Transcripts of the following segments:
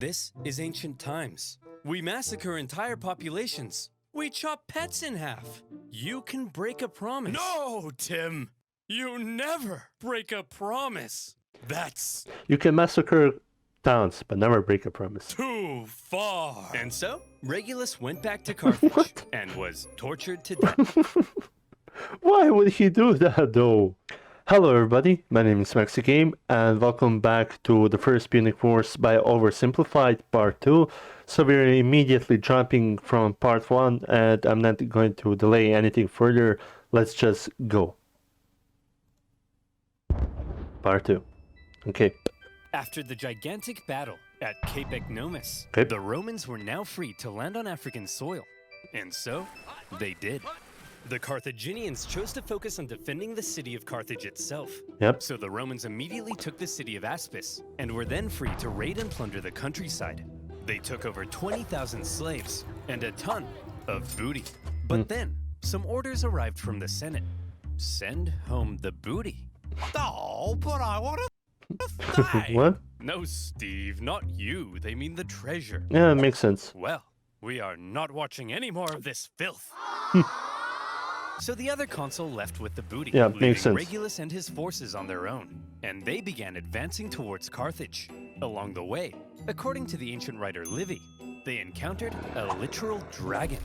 This is ancient times. We massacre entire populations. We chop pets in half. You can break a promise. No, Tim! You never break a promise. That's You can massacre towns, but never break a promise. too far. And so, Regulus went back to Carthage What? and was tortured to death. Why would he do that, though? Hello, everybody. My name is MaxiGame, and welcome back to the first Punic Wars by OverSimplified Part 2. So we're immediately jumping from Part 1, and I'm not going to delay anything further. Let's just go. Part 2. Okay. After the gigantic battle at Cape Ecnomus, Okay. the Romans were now free to land on African soil. And so, they did. The Carthaginians chose to focus on defending the city of Carthage itself. Yep. So the Romans immediately took the city of Aspis and were then free to raid and plunder the countryside. They took over 20,000 slaves and a ton of booty. But then, some orders arrived from the Senate. Send home the booty. Oh, but I want to die. What? No, Steve, not you. They mean the treasure. Yeah, it makes sense. Well, we are not watching any more of this filth. So the other consul left with the booty, Yeah, leaving makes sense. Regulus and his forces on their own, and they began advancing towards Carthage. Along the way, according to the ancient writer Livy, they encountered a literal dragon.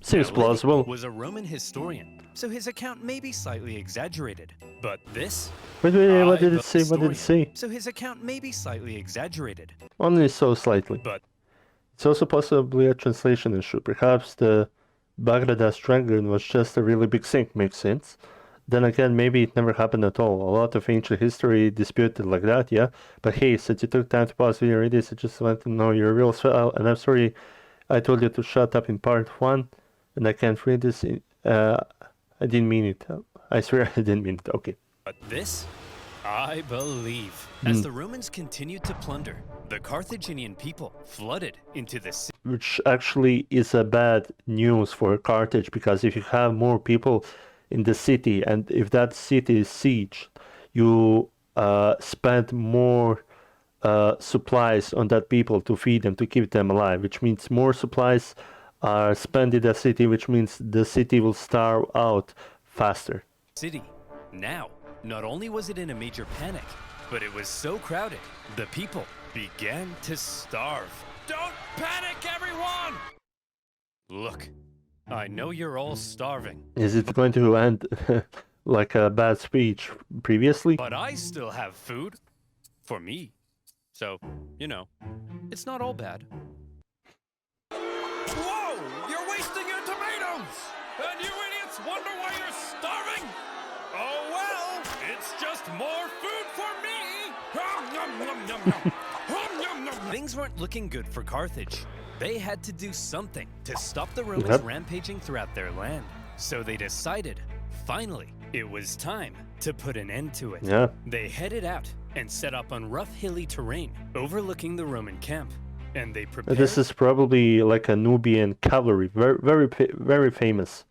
Seems Now, plausible. Livy was a Roman historian, so his account may be slightly exaggerated. But this... Wait, what did it say? What did it say? So his account may be slightly exaggerated. Only so slightly. But It's also possibly a translation issue. Perhaps the Baghdad's dragon was just a really big thing. Makes sense. Then again, maybe it never happened at all. A lot of ancient history disputed like that, yeah? But hey, since you took time to pause video read this, I just want to know your real style. And I'm sorry I told you to shut up in part 1. And I can't read this. I didn't mean it. I swear I didn't mean it. Okay. But this, I believe. As the Romans continued to plunder, the Carthaginian people flooded into the city. Which actually is a bad news for Carthage, because if you have more people in the city and if that city is sieged, you spend more supplies on that people to feed them, to keep them alive, which means more supplies are spent in the city, which means the city will starve out faster. Now, not only was it in a major panic, but it was so crowded, the people began to starve. Don't panic, everyone! Look, I know you're all starving, Is it going to end like a bad speech previously? but I still have food for me. So, you know, it's not all bad. Whoa! You're wasting your tomatoes! And you idiots wonder why you're starving? Oh well, it's just more food for me! Nom, nom, nom, nom. Nom, nom, nom. Things weren't looking good for Carthage. They had to do something to stop the Romans Yep. rampaging throughout their land. So they decided, finally, it was time to put an end to it. Yeah. They headed out and set up on rough hilly terrain overlooking the Roman camp. And they prepared... This is probably like a Nubian cavalry, very famous.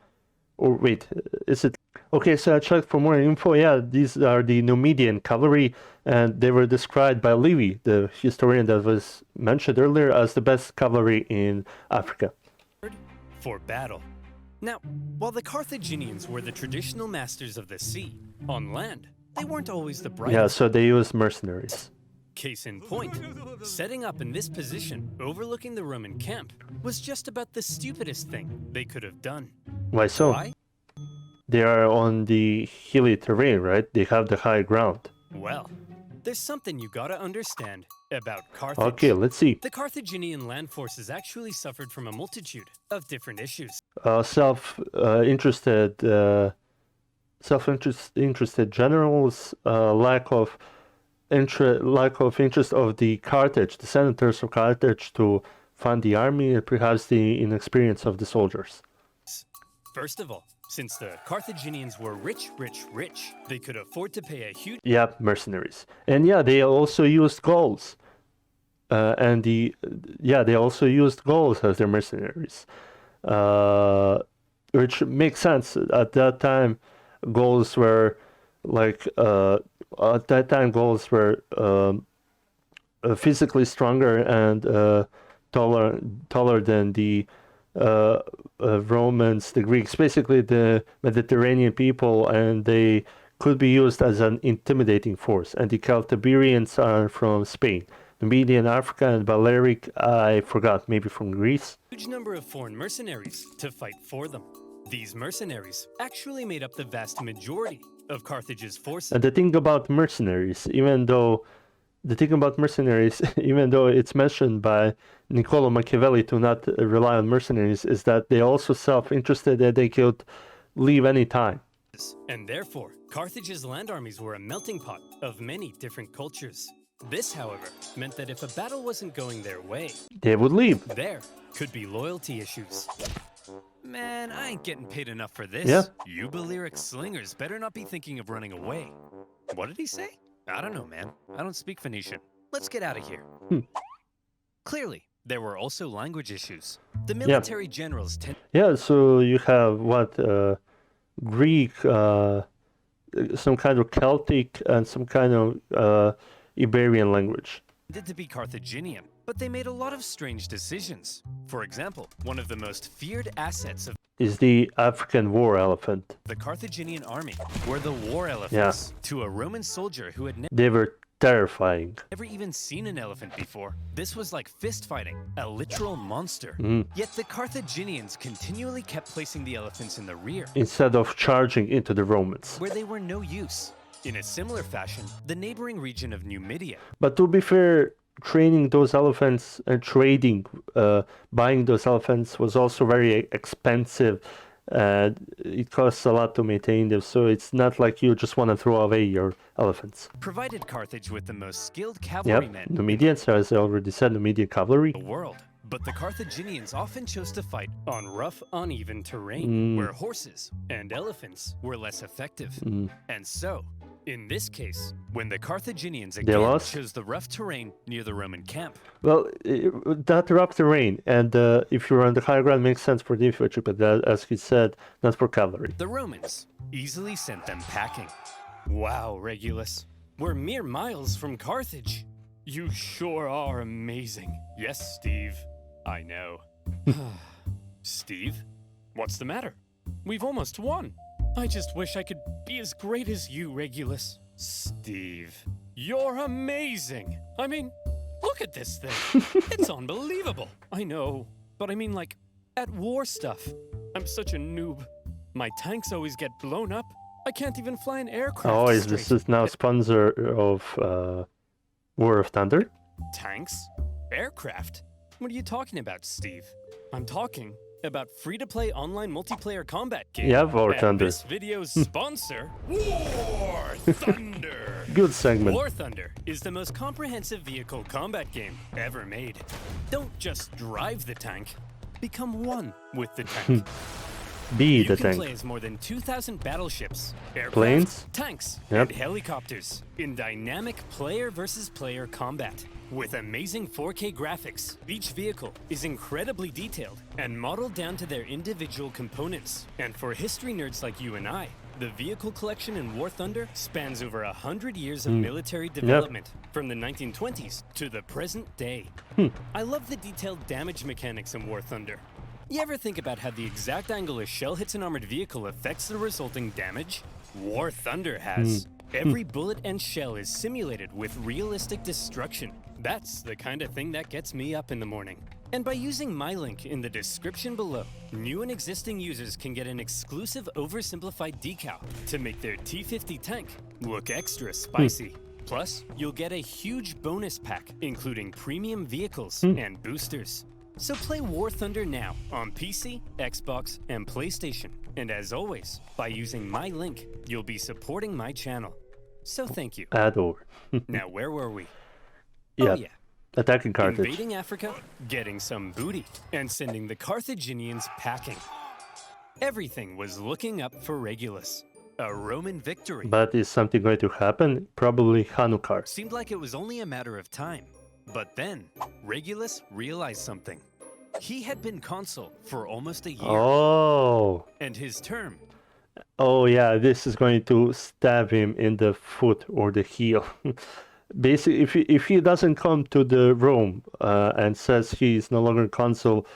Or wait, is it? Okay, so I checked for more info. Yeah, these are the Numidian cavalry, and they were described by Livy, the historian that was mentioned earlier, as the best cavalry in Africa. for battle. Now, while the Carthaginians were the traditional masters of the sea, on land, they weren't always the brightest. Yeah, so they used mercenaries. Case in point, setting up in this position, overlooking the Roman camp, was just about the stupidest thing they could have done. Why so? Why? They are on the hilly terrain, right? They have the high ground. Well, there's something you gotta understand about Carthage. Okay, let's see. The Carthaginian land forces actually suffered from a multitude of different issues. Self-interested generals, lack of interest of the Carthage, the senators of Carthage, to fund the army, and perhaps the inexperience of the soldiers. First of all, since the Carthaginians were rich, they could afford to pay a huge... Yeah, mercenaries. And yeah, they also used Gauls. They also used Gauls as their mercenaries. Which makes sense. At that time, Gauls were like... physically stronger and taller than the Romans, the Greeks, basically the Mediterranean people, and they could be used as an intimidating force. And the Celtiberians are from Spain. Numidian, Africa, and Balearic, I forgot, maybe from Greece. Huge number of foreign mercenaries to fight for them. These mercenaries actually made up the vast majority of Carthage's forces. And the thing about mercenaries, even though it's mentioned by Niccolo Machiavelli to not rely on mercenaries, is that they also self-interested that they could leave any time. And therefore, Carthage's land armies were a melting pot of many different cultures. This, however, meant that if a battle wasn't going their way, they would leave. There could be loyalty issues. Man, I ain't getting paid enough for this. Yeah. You Balearic slingers better not be thinking of running away. What did he say? I don't know, man. I don't speak Phoenician. Let's get out of here. Clearly, there were also language issues. The military generals tend... Yeah, so you have Greek, some kind of Celtic, and some kind of Iberian language. ...to be Carthaginian, but they made a lot of strange decisions. For example, one of the most feared assets of is the African war elephant. The Carthaginian army were the war elephants. To a Roman soldier who had they were terrifying. Never even seen an elephant before. This was like fist fighting, a literal monster. Yet the Carthaginians continually kept placing the elephants in the rear instead of charging into the Romans, where they were no use. In a similar fashion, the neighboring region of Numidia. But to be fair, training those elephants and buying those elephants was also very expensive. It costs a lot to maintain them, so it's not like you just want to throw away your elephants. Provided Carthage with the most skilled cavalrymen. Numidians, as I already said, Numidian cavalry. The world. But the Carthaginians often chose to fight on rough, uneven terrain, where horses and elephants were less effective. And so, in this case, when the Carthaginians again chose the rough terrain near the Roman camp. Well, that rough terrain, and if you're on the high ground, makes sense for the infantry, but that, as he said, not for cavalry. The Romans easily sent them packing. Wow, Regulus, we're mere miles from Carthage. You sure are amazing. Yes, Steve, I know. Steve, what's the matter? We've almost won. I just wish I could be as great as you, Regulus. Steve, you're amazing. I mean, look at this thing. It's unbelievable. I know, but I mean like, at war stuff. I'm such a noob. My tanks always get blown up. I can't even fly an aircraft. Oh, this is now sponsor of War of Thunder? Tanks? Aircraft? What are you talking about, Steve? I'm talking about free-to-play online multiplayer combat game. Yeah, War Thunder. This video's sponsor, War Thunder. Good segment. War Thunder is the most comprehensive vehicle combat game ever made. Don't just drive the tank, become one with the tank. Be the tank. You can tank. play as more than 2,000 battleships, aircraft, planes, tanks, and helicopters in dynamic player versus player combat. With amazing 4K graphics, each vehicle is incredibly detailed and modeled down to their individual components. And for history nerds like you and I, the vehicle collection in War Thunder spans over 100 years of military development, from the 1920s to the present day. I love the detailed damage mechanics in War Thunder. You ever think about how the exact angle a shell hits an armored vehicle affects the resulting damage? War Thunder has. Every bullet and shell is simulated with realistic destruction. That's the kind of thing that gets me up in the morning. And by using my link in the description below, new and existing users can get an exclusive OverSimplified decal to make their T50 tank look extra spicy. Plus, you'll get a huge bonus pack, including premium vehicles and boosters. So play War Thunder now on PC, Xbox, and PlayStation. And as always, by using my link, you'll be supporting my channel. So thank you. Adore. Now, where were we? Yeah. Oh, yeah. Attacking Carthage. Invading Africa, getting some booty, and sending the Carthaginians packing. Everything was looking up for Regulus. A Roman victory. But is something going to happen? Probably Hanukkah. Seemed like it was only a matter of time. But then, Regulus realized something. He had been consul for almost a year. Oh. And his term. Oh, yeah, this is going to stab him in the foot or the heel. basically, if he doesn't come to the Rome and says he's no longer consul,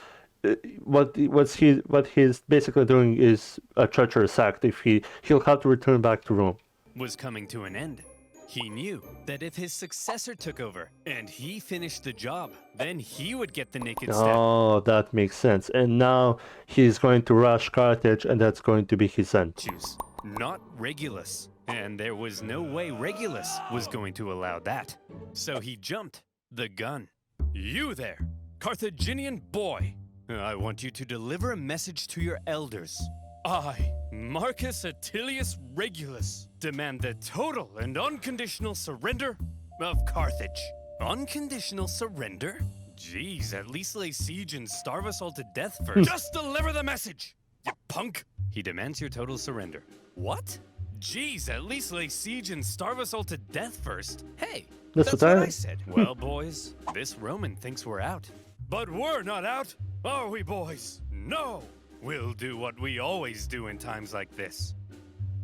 what he's basically doing is a treacherous act. If he'll have to return back to Rome. Was coming to an end. He knew that if his successor took over and he finished the job, then he would get the naked step. Oh, that makes sense. And now he's going to rush Carthage, and that's going to be his end. Choose, not Regulus. And there was no way Regulus was going to allow that. So he jumped the gun. You there, Carthaginian boy. I want you to deliver a message to your elders. I, Marcus Attilius Regulus, demand the total and unconditional surrender of Carthage. Unconditional surrender? Jeez, at least lay siege and starve us all to death first. Just deliver the message, you punk! He demands your total surrender. What? Jeez, at least lay siege and starve us all to death first. Hey, that's what I said. Well, boys, this Roman thinks we're out. But we're not out, are we, boys? No! We'll do what we always do in times like this.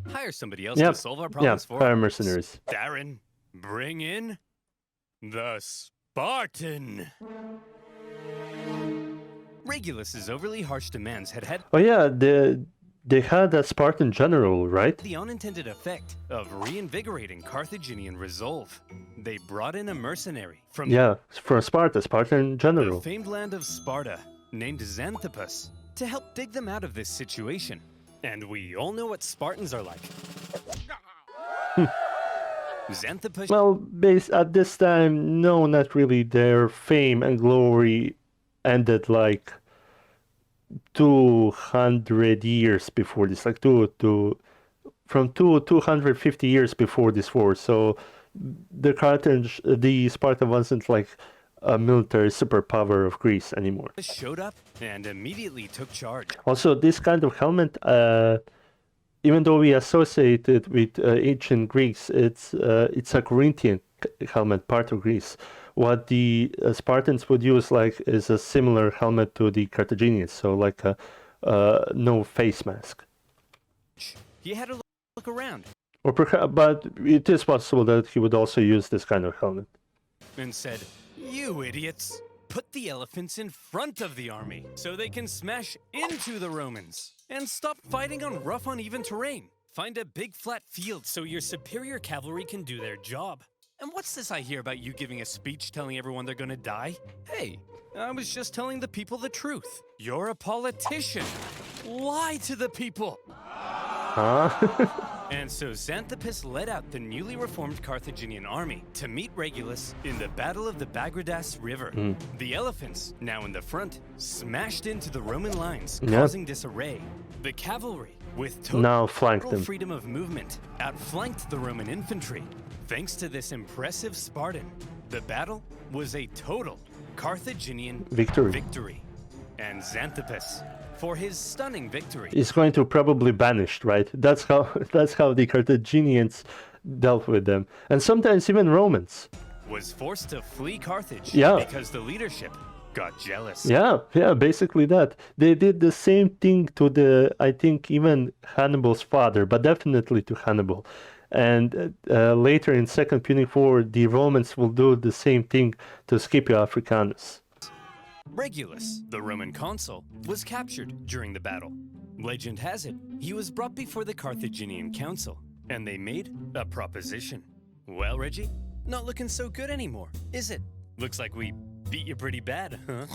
Hire somebody else to solve our problems for us. Hire mercenaries. Darren, bring in the Spartan. Regulus's overly harsh demands had Oh yeah, they had a Spartan general, right? the unintended effect of reinvigorating Carthaginian resolve. They brought in a mercenary from from Sparta, Spartan the general. famed land of Sparta, named Xanthippus, to help dig them out of this situation. And we all know what Spartans are like. Xanthippus. Well, at this time, no, not really. Their fame and glory ended like 200 years before this, like 250 years before this war. So the Sparta wasn't like a military superpower of Greece anymore. Showed up and immediately took charge. Also, this kind of helmet, even though we associate it with ancient Greeks, it's a Corinthian helmet, part of Greece. What the Spartans would use is a similar helmet to the Carthaginians, so like a no face mask. He had to look around. Or perhaps, but it is possible that he would also use this kind of helmet. And said, "You idiots! Put the elephants in front of the army so they can smash into the Romans. And stop fighting on rough, uneven terrain. Find a big flat field so your superior cavalry can do their job. And what's this I hear about you giving a speech telling everyone they're gonna die? Hey, I was just telling the people the truth. You're a politician. Lie to the people." Huh? And so Xanthippus led out the newly reformed Carthaginian army to meet Regulus in the Battle of the Bagridas River. The elephants, now in the front, smashed into the Roman lines, causing disarray. The cavalry, with total freedom of movement, outflanked the Roman infantry. Thanks to this impressive Spartan, the battle was a total Carthaginian victory. And Xanthippus, for his stunning victory, is going to probably banished, right? That's how the Carthaginians dealt with them, and sometimes even Romans. Was forced to flee Carthage because the leadership got jealous. Yeah, basically that. They did the same thing to I think even Hannibal's father, but definitely to Hannibal. And later in Second Punic War, the Romans will do the same thing to Scipio Africanus. Regulus, the Roman consul, was captured during the battle. Legend has it, he was brought before the Carthaginian council, and they made a proposition. Well, Reggie, not looking so good anymore, is it? Looks like we beat you pretty bad, huh?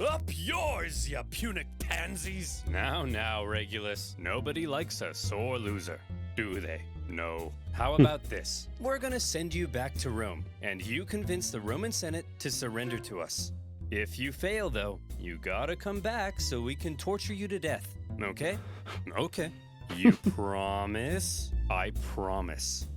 Up yours, you Punic pansies! Now, Regulus, nobody likes a sore loser, do they? No. How about this? We're gonna send you back to Rome, and you convince the Roman Senate to surrender to us. If you fail, though, you gotta come back so we can torture you to death. Okay? Okay. You promise? I promise.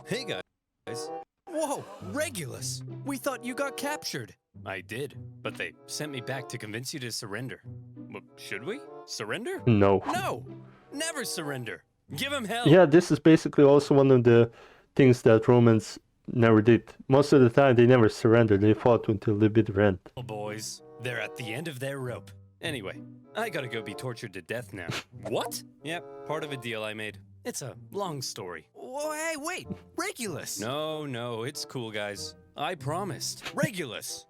Hey, guys. Whoa, Regulus! We thought you got captured. I did, but they sent me back to convince you to surrender. Well, should we? Surrender? No. No! Never surrender! Give him hell! Yeah, this is basically also one of the things that Romans never did. Most of the time, they never surrendered. They fought until the bitter end. Boys, they're at the end of their rope. Anyway, I gotta go be tortured to death now. What? Yep, part of a deal I made. It's a long story. Whoa, hey, wait! Regulus! No, it's cool, guys. I promised. Regulus!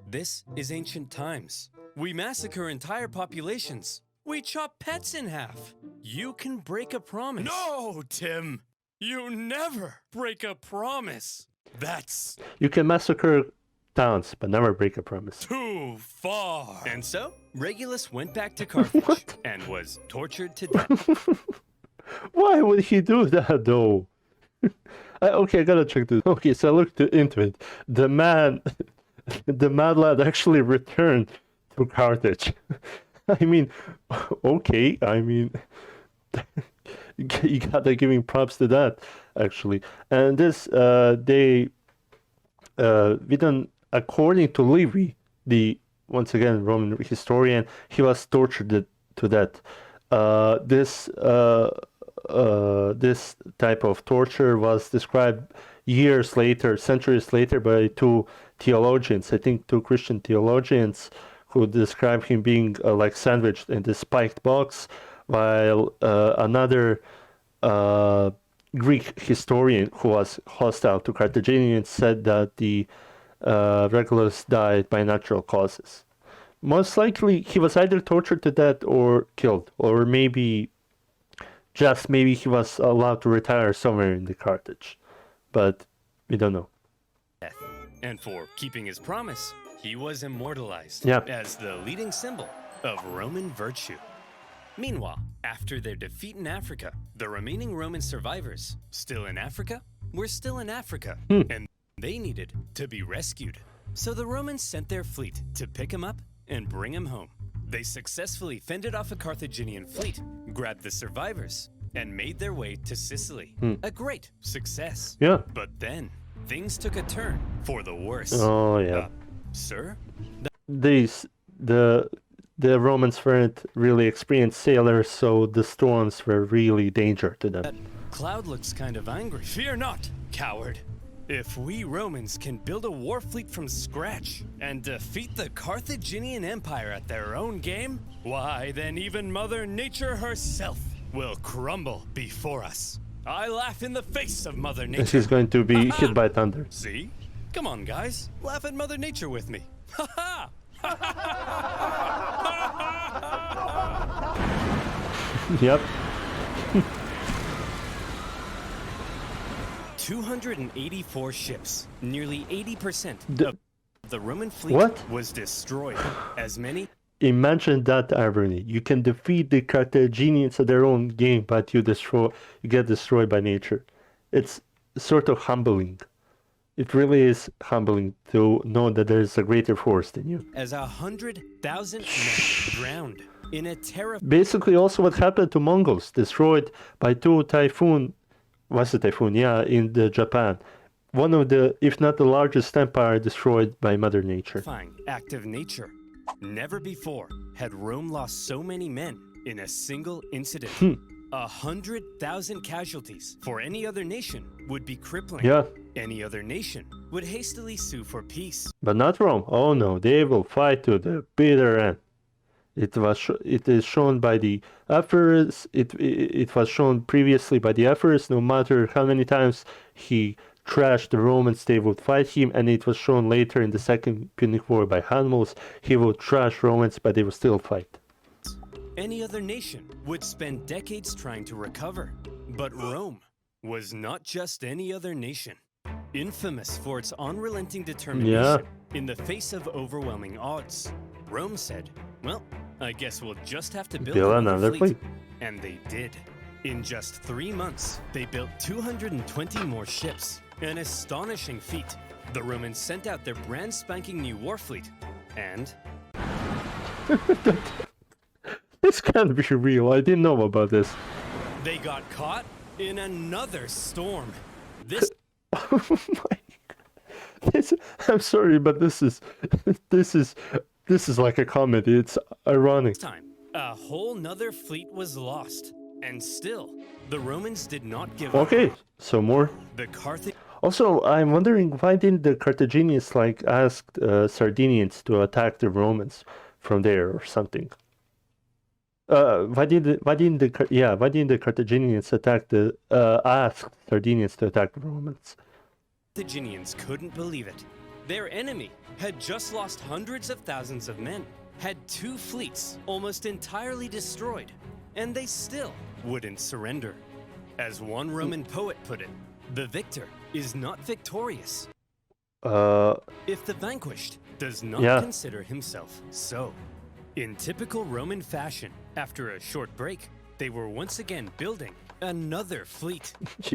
This is ancient times. We massacre entire populations. We chop pets in half. You can break a promise. No, Tim! You never break a promise. That's You can massacre towns, but never break a promise. too far. And so, Regulus went back to Carthage What? and was tortured to death. Why would he do that, though? Okay, I gotta check this. Okay, so I looked into it. The mad lad actually returned to Carthage. I mean, okay, I mean, you gotta give him props to that, actually. And this, according to Livy, the, once again, Roman historian, he was tortured to death. This type of torture was described years later, centuries later, by two theologians, I think two Christian theologians, who describe him being like sandwiched in this spiked box, while another Greek historian who was hostile to Carthaginians said that the Regulus died by natural causes. Most likely, he was either tortured to death or killed, or maybe he was allowed to retire somewhere in the Carthage, but we don't know. And for keeping his promise, he was immortalized Yeah. as the leading symbol of Roman virtue. Meanwhile, after their defeat in Africa, the remaining Roman survivors, still in Africa, were still in Africa, and they needed to be rescued. So the Romans sent their fleet to pick him up and bring him home. They successfully fended off a Carthaginian fleet, grabbed the survivors, and made their way to Sicily. A great success. Yeah. But then, things took a turn for the worse. Oh yeah. Sir? The Romans weren't really experienced sailors, so the storms were really danger to them. That cloud looks kind of angry. Fear not, coward. If we Romans can build a war fleet from scratch and defeat the Carthaginian Empire at their own game, why then even Mother Nature herself will crumble before us. I laugh in the face of Mother Nature. She's going to be hit by thunder. See? Come on, guys. Laugh at Mother Nature with me. Ha ha! 284 ships, nearly 80% of the Roman fleet What? was destroyed. As many Imagine that irony. You can defeat the Carthaginians at their own game, but you get destroyed by nature. It's sort of humbling. It really is humbling to know that there is a greater force than you. as 100,000 men drowned in a terrifying Basically, also what happened to Mongols, destroyed by two typhoon, in the Japan. One of the, if not the largest empire destroyed by Mother Nature. act of nature. Never before had Rome lost so many men in a single incident. 100,000 casualties for any other nation would be crippling. Yeah, Any other nation would hastily sue for peace. but not Rome. Oh no, they will fight to the bitter end. It is shown by the Ephorus. It was shown previously by the Ephorus. No matter how many times he trashed the Romans, they would fight him, and it was shown later in the Second Punic War by Hannibal's. He would trash Romans, but they would still fight. Any other nation would spend decades trying to recover. But Rome was not just any other nation. Infamous for its unrelenting determination in the face of overwhelming odds, Rome said, well, I guess we'll just have to build another fleet. And they did. In just 3 months, they built 220 more ships. An astonishing feat. The Romans sent out their brand spanking new war fleet. And This can't be real. I didn't know about this. they got caught in another storm. This Oh my God. I'm sorry, but this is like a comedy. It's ironic. time, a whole nother fleet was lost. And still, the Romans did not give up. Okay, so more. The Carthage Also, I'm wondering why didn't the Carthaginians ask Sardinians to attack the Romans from there or something? Why didn't the Carthaginians ask Sardinians to attack the Romans? Carthaginians couldn't believe it. Their enemy had just lost hundreds of thousands of men, had 2 fleets almost entirely destroyed, and they still wouldn't surrender. As one Roman poet put it, the victor is not victorious if the vanquished does not consider himself so. In typical Roman fashion, after a short break, they were once again building another fleet.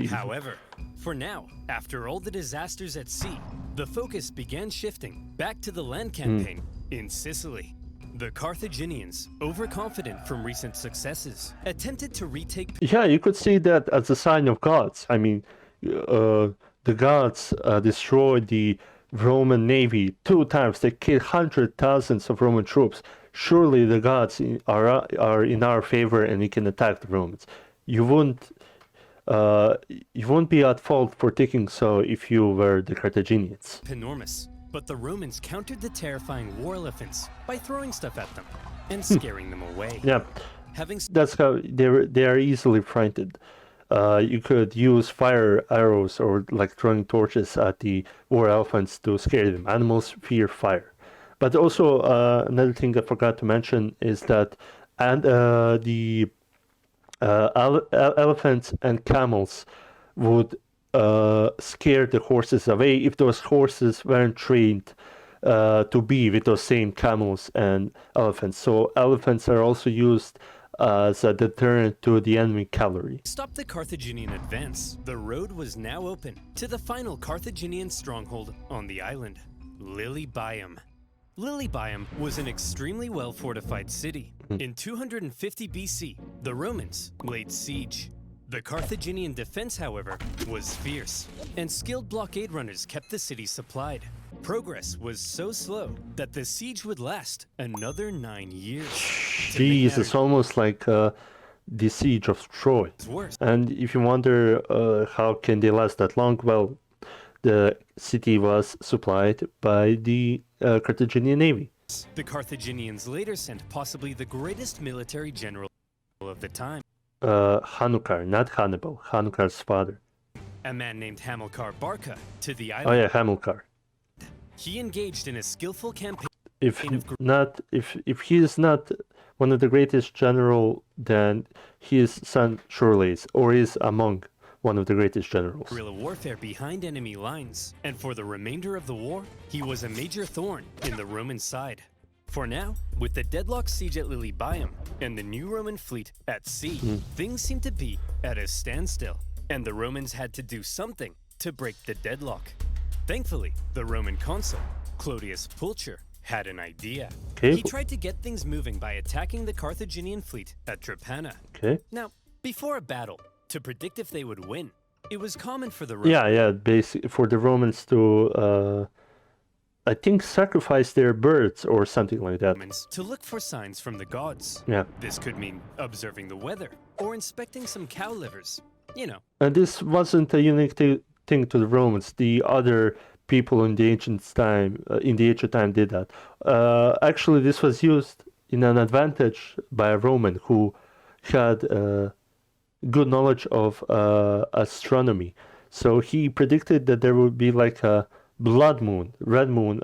However, for now, after all the disasters at sea, the focus began shifting back to the land campaign in Sicily. The Carthaginians, overconfident from recent successes, attempted to retake... Yeah, you could see that as a sign of gods. I mean, the gods destroyed the Roman navy 2 times. They killed hundreds, thousands of Roman troops. Surely the gods are in our favor and we can attack the Romans. You wouldn't be at fault for thinking so if you were the Carthaginians. Enormous. But the Romans countered the terrifying war elephants by throwing stuff at them and scaring them away. Yeah, that's how they are easily frightened. You could use fire arrows or like throwing torches at the war elephants to scare them. Animals fear fire. But also another thing I forgot to mention is that the elephants and camels would scare the horses away if those horses weren't trained to be with those same camels and elephants. So elephants are also used as a deterrent to the enemy cavalry. Stop the Carthaginian advance. The road was now open to the final Carthaginian stronghold on the island, Lilybaeum. Lilybaeum was an extremely well-fortified city. In 250 BC, the Romans laid siege. The Carthaginian defense, however, was fierce, and skilled blockade runners kept the city supplied. Progress was so slow that the siege would last another 9 years. Jeez, it's almost like the siege of Troy. And if you wonder how can they last that long, well, the city was supplied by the Carthaginian navy. The Carthaginians later sent possibly the greatest military general of the time. Hamilcar, not Hannibal, Hamilcar's father. A man named Hamilcar Barca to the island. Oh yeah, Hamilcar. He engaged in a skillful campaign. If he is not one of the greatest general, then his son surely is, or is among one of the greatest generals. Guerrilla warfare behind enemy lines, and for the remainder of the war, he was a major thorn in the Roman side. For now, with the deadlocked siege at Lilybaeum and the new Roman fleet at sea, things seem to be at a standstill, and the Romans had to do something to break the deadlock. Thankfully, the Roman consul, Clodius Pulcher, had an idea. He tried to get things moving by attacking the Carthaginian fleet at Drepana. Now, before a battle, to predict if they would win, it was common for the Romans... basically for the Romans to, I think, sacrifice their birds or something like that. To look for signs from the gods. This could mean observing the weather or inspecting some cow livers, you know. And this wasn't a unique thing to the Romans. The other people in the ancient time, did that. Actually, this was used in an advantage by a Roman who had good knowledge of astronomy. So he predicted that there would be like a blood moon, red moon,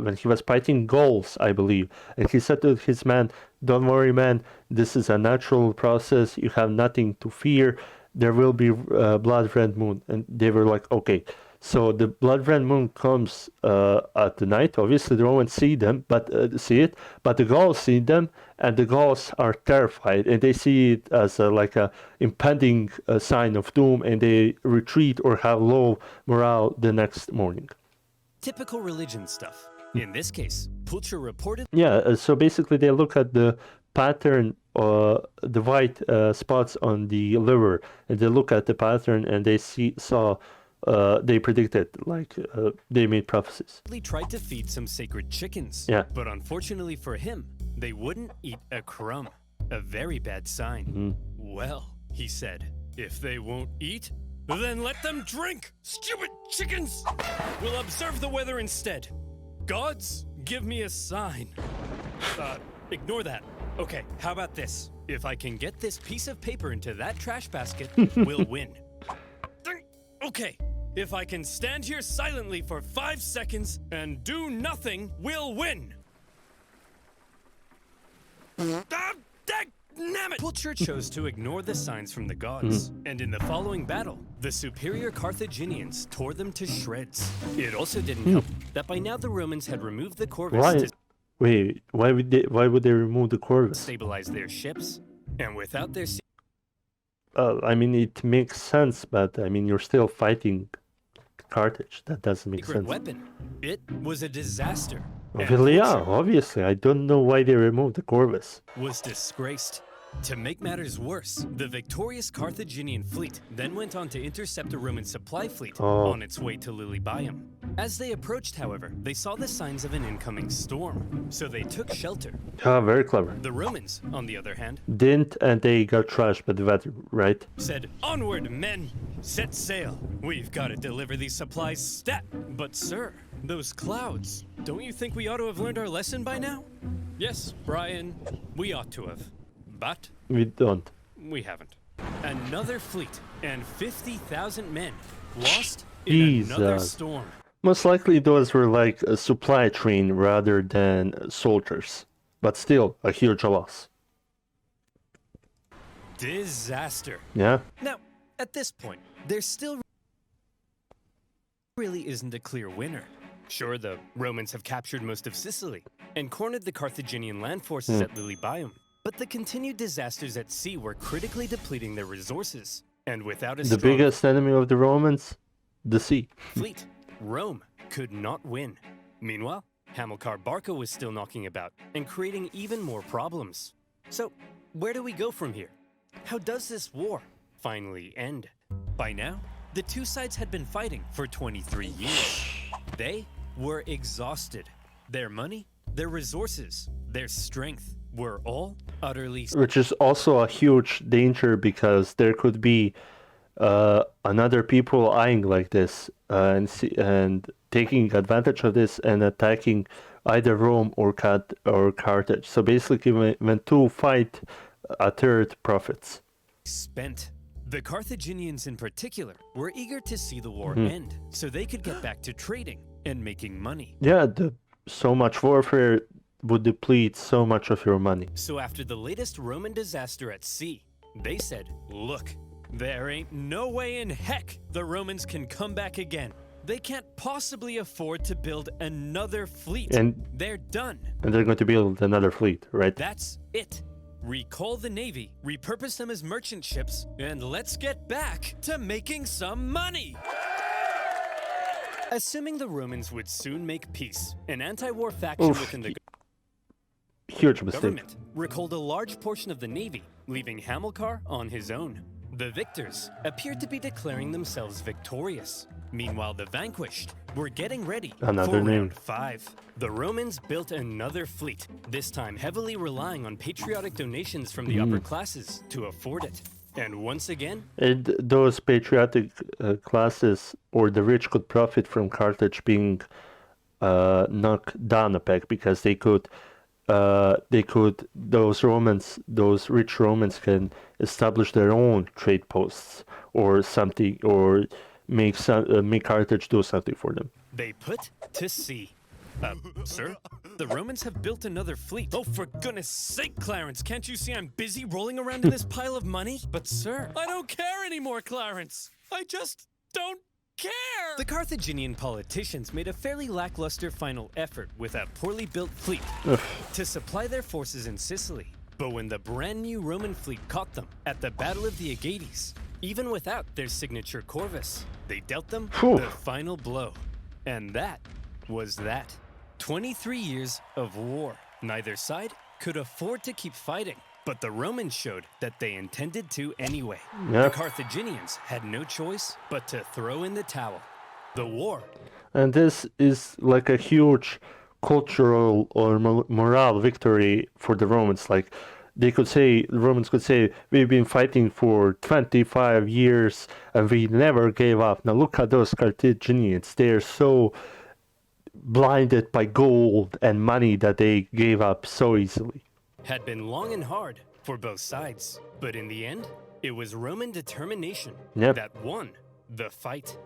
when he was fighting Gauls, I believe. And he said to his man, "Don't worry, man, this is a natural process. You have nothing to fear. There will be blood red moon." And they were like, okay. So the blood red moon comes at the night. Obviously, the Romans see it, but the Gauls see them, and the Gauls are terrified, and they see it as like a impending sign of doom, and they retreat or have low morale the next morning. Typical religion stuff. In this case, Pulcher reported... So basically they look at the pattern, the white spots on the liver, and they look at the pattern and they they predicted, like, they made prophecies. He tried to feed some sacred chickens, but unfortunately for him, they wouldn't eat a crumb. A very bad sign. Well, he said, if they won't eat, then let them drink! Stupid chickens! We'll observe the weather instead. Gods, give me a sign. Ignore that. Okay, how about this? If I can get this piece of paper into that trash basket, we'll win. Okay, if I can stand here silently for 5 seconds and do nothing, we'll win. Damn it! Culture chose to ignore the signs from the gods, and in the following battle, the superior Carthaginians tore them to shreds. It also didn't help that by now the Romans had removed the corvus to Wait, why would they remove the corvus? stabilize their ships, and without their I mean, it makes sense, but I mean, you're still fighting Carthage. That doesn't make secret sense. weapon, it was a disaster. And Well, yeah, culture obviously. I don't know why they removed the corvus. was disgraced. To make matters worse, the victorious Carthaginian fleet then went on to intercept a Roman supply fleet on its way to Lilybaeum. As they approached, however, they saw the signs of an incoming storm, so they took shelter. Ah, very clever. The Romans, on the other hand, Didn't, and they got trashed by the weather, right? said, "Onward, men! Set sail! We've got to deliver these supplies stat!" But sir, those clouds, don't you think we ought to have learned our lesson by now? Yes, Brian, we ought to have. But We don't. we haven't. Another fleet and 50,000 men lost in another Jesus. storm. Most likely those were like a supply train rather than soldiers. But still, a huge loss. Disaster. Yeah? Now, at this point, there still really isn't a clear winner. Sure, the Romans have captured most of Sicily and cornered the Carthaginian land forces at Lilybaeum, but the continued disasters at sea were critically depleting their resources. And without a The strong biggest enemy of the Romans? The sea. fleet, Rome could not win. Meanwhile, Hamilcar Barca was still knocking about and creating even more problems. So, where do we go from here? How does this war finally end? By now, the two sides had been fighting for 23 years. They were exhausted. Their money, their resources, their strength were all utterly Which is also a huge danger because there could be another people eyeing like this and taking advantage of this and attacking either Rome or Carthage. So basically, when two fight, a third profits. spent. The Carthaginians in particular were eager to see the war end so they could get back to trading and making money. Yeah, so much warfare would deplete so much of your money. So after the latest Roman disaster at sea, they said, "Look, there ain't no way in heck the Romans can come back again. They can't possibly afford to build another fleet. And They're done. and they're going to build another fleet, right? That's it. Recall the navy, repurpose them as merchant ships, and let's get back to making some money." Assuming the Romans would soon make peace, an anti-war faction within the Huge mistake. government recalled a large portion of the navy, leaving Hamilcar on his own. The victors appeared to be declaring themselves victorious. Meanwhile, the vanquished were getting ready Another for name. round 5. The Romans built another fleet, this time heavily relying on patriotic donations from the upper classes to afford it. And once again, And those patriotic classes or the rich could profit from Carthage being knocked down a peg because those rich Romans can establish their own trade posts or something, or make Carthage do something for them. they put to sea. Sir, the Romans have built another fleet. Oh, for goodness sake, Clarence, can't you see I'm busy rolling around in this pile of money? But sir, I don't care anymore, Clarence. I just don't care. The Carthaginian politicians made a fairly lackluster final effort with a poorly built fleet to supply their forces in Sicily. But when the brand new Roman fleet caught them at the Battle of the Aegates, even without their signature corvus, they dealt them Phew. the final blow. And that was that. 23 years of war. Neither side could afford to keep fighting, but the Romans showed that they intended to anyway. Yeah. The Carthaginians had no choice but to throw in the towel. The war And this is like a huge cultural or morale victory for the Romans. Like the Romans could say, we've been fighting for 25 years and we never gave up. Now look at those Carthaginians. They're so blinded by gold and money that they gave up so easily. Had been long and hard for both sides, but in the end, it was Roman determination that won the fight.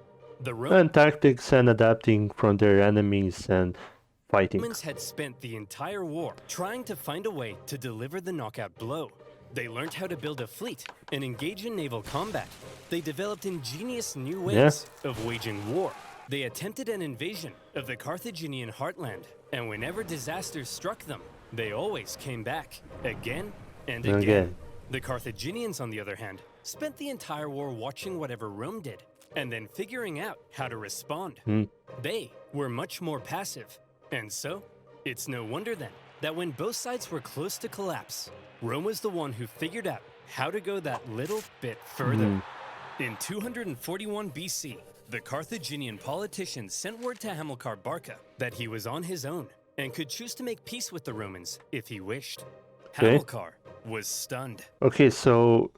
The And tactics and adapting from their enemies and fighting. Romans had spent the entire war trying to find a way to deliver the knockout blow. They learned how to build a fleet and engage in naval combat. They developed ingenious new ways of waging war. They attempted an invasion of the Carthaginian heartland, and whenever disasters struck them, they always came back, again and again. The Carthaginians, on the other hand, spent the entire war watching whatever Rome did, and then figuring out how to respond. They were much more passive, and so, it's no wonder then that when both sides were close to collapse, Rome was the one who figured out how to go that little bit further. In 241 BC, the Carthaginian politicians sent word to Hamilcar Barca that he was on his own and could choose to make peace with the Romans if he wished. Hamilcar was stunned. Okay, so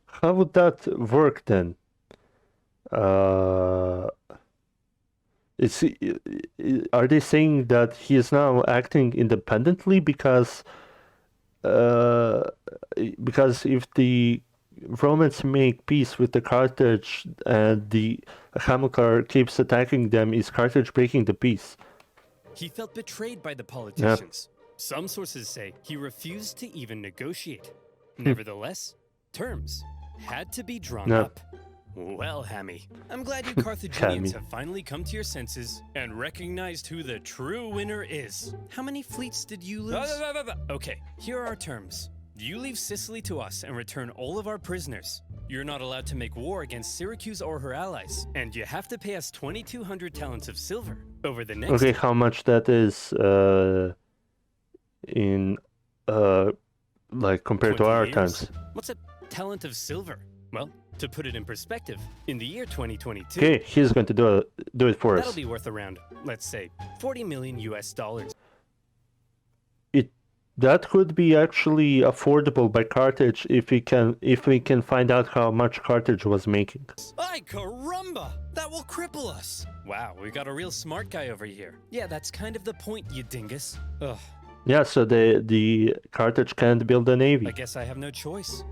how would that work then? Are they saying that he is now acting independently because if the Romans make peace with the Carthage and the Hamilcar keeps attacking them, is Carthage breaking the peace? He felt betrayed by the politicians. Some sources say he refused to even negotiate. Nevertheless, terms had to be drawn up. Well, Hammy, I'm glad you Carthaginians have finally come to your senses and recognized who the true winner is. How many fleets did you lose? Okay, here are our terms. You leave Sicily to us and return all of our prisoners. You're not allowed to make war against Syracuse or her allies, and you have to pay us 2,200 talents of silver over the next... Okay, how much that is in like compared to our times? What's a talent of silver? Well, to put it in perspective, in the year 2022... Okay, he's going to do it for us. That'll be worth around, let's say, $40 million US. That could be actually affordable by Carthage if we can find out how much Carthage was making. Ay caramba! That will cripple us! Wow, we got a real smart guy over here. Yeah, that's kind of the point, you dingus. Ugh. Yeah, so the Carthage can't build a navy. I guess I have no choice.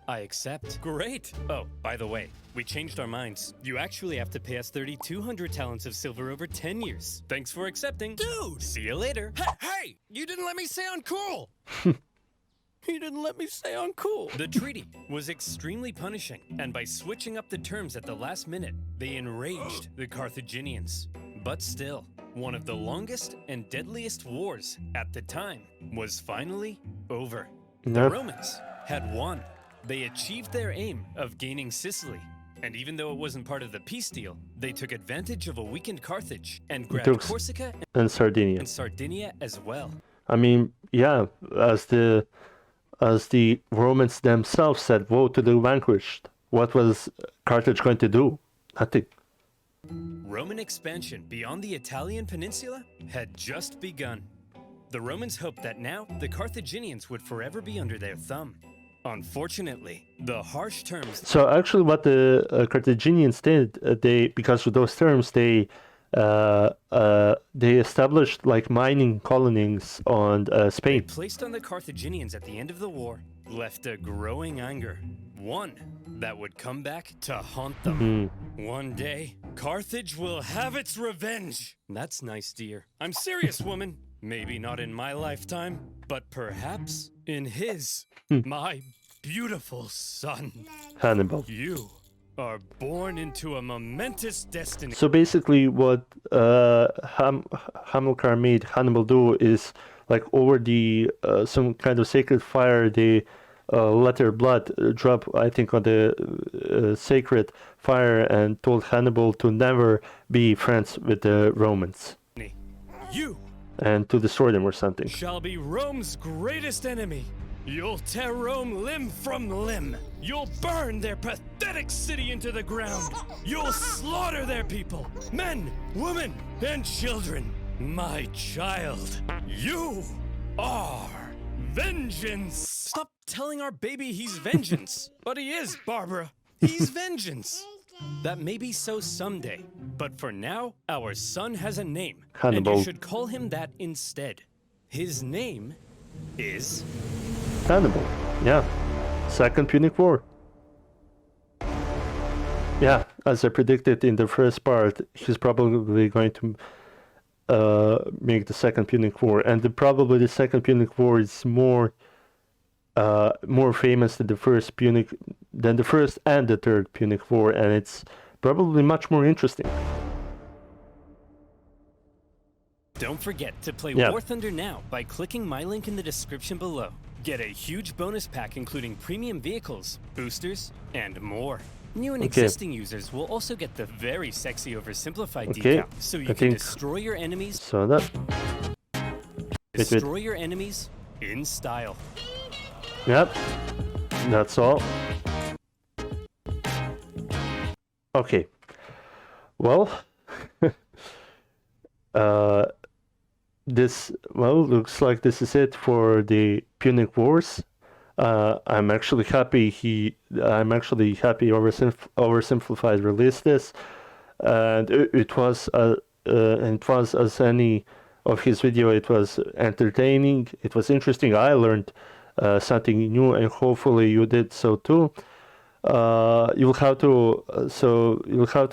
I accept. Great! Oh, by the way, we changed our minds. You actually have to pay us 3,200 talents of silver over 10 years. Thanks for accepting. Dude! See you later. Hey! You didn't let me say uncool! You didn't let me say uncool. The treaty was extremely punishing, and by switching up the terms at the last minute, they enraged the Carthaginians. But still, one of the longest and deadliest wars at the time was finally over. The Romans had won. They achieved their aim of gaining Sicily, and even though it wasn't part of the peace deal, they took advantage of a weakened Carthage and grabbed Corsica and Sardinia. And Sardinia as well. I mean, yeah, as the Romans themselves said, woe to the vanquished. What was Carthage going to do? Nothing. Roman expansion beyond the Italian peninsula had just begun. The Romans hoped that now the Carthaginians would forever be under their thumb. Unfortunately, the harsh terms... So actually what the Carthaginians did, because of those terms, they established like mining colonies on Spain. Placed on the Carthaginians at the end of the war left a growing anger. One that would come back to haunt them. One day, Carthage will have its revenge. That's nice, dear. I'm serious, woman. Maybe not in my lifetime, but perhaps in his. My beautiful son. Hannibal. You are born into a momentous destiny. So basically what Hamilcar made Hannibal do is like over the some kind of sacred fire, they let their blood drop, I think, on the sacred fire, and told Hannibal to never be friends with the Romans. You and to destroy them or something. Shall be Rome's greatest enemy. You'll tear Rome limb from limb. You'll burn their pathetic city into the ground. You'll slaughter their people, men, women, and children. My child, you are vengeance. Stop telling our baby he's vengeance. But he is, Barbara. He's vengeance. That may be so someday, but for now, our son has a name, and Hannibal. you should call him that instead. His name is... Hannibal. Yeah. Second Punic War. Yeah, as I predicted in the first part, he's probably going to make the second Punic War, and probably the second Punic War is more famous than the first and the third Punic War, and it's probably much more interesting. Don't forget to play Yeah. War Thunder now by clicking my link in the description below. Get a huge bonus pack including premium vehicles, boosters, and more. New and existing users will also get the very sexy OverSimplified decal, so you can destroy your enemies. So that. Destroy your enemies in style. Yep. That's all. Okay. Well. Looks like this is it for the Punic Wars. I'm actually happy OverSimplified released this, and it was as any of his video. It was entertaining. It was interesting. I learned something new, and hopefully you did so too. You'll have to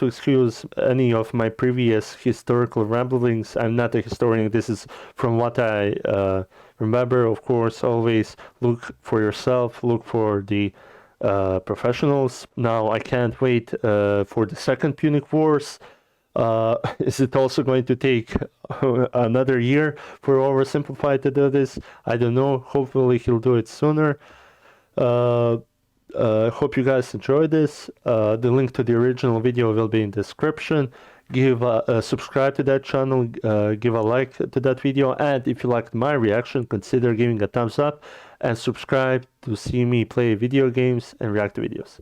excuse any of my previous historical ramblings. I'm not a historian. This is from what I remember. Of course, always look for yourself. Look for the professionals. Now, I can't wait for the second Punic Wars. Is it also going to take another year for OverSimplified to do this? I don't know. Hopefully, he'll do it sooner. Hope you guys enjoyed this. The link to the original video will be in the description. Subscribe to that channel, give a like to that video, and if you liked my reaction, consider giving a thumbs up and subscribe to see me play video games and react to videos.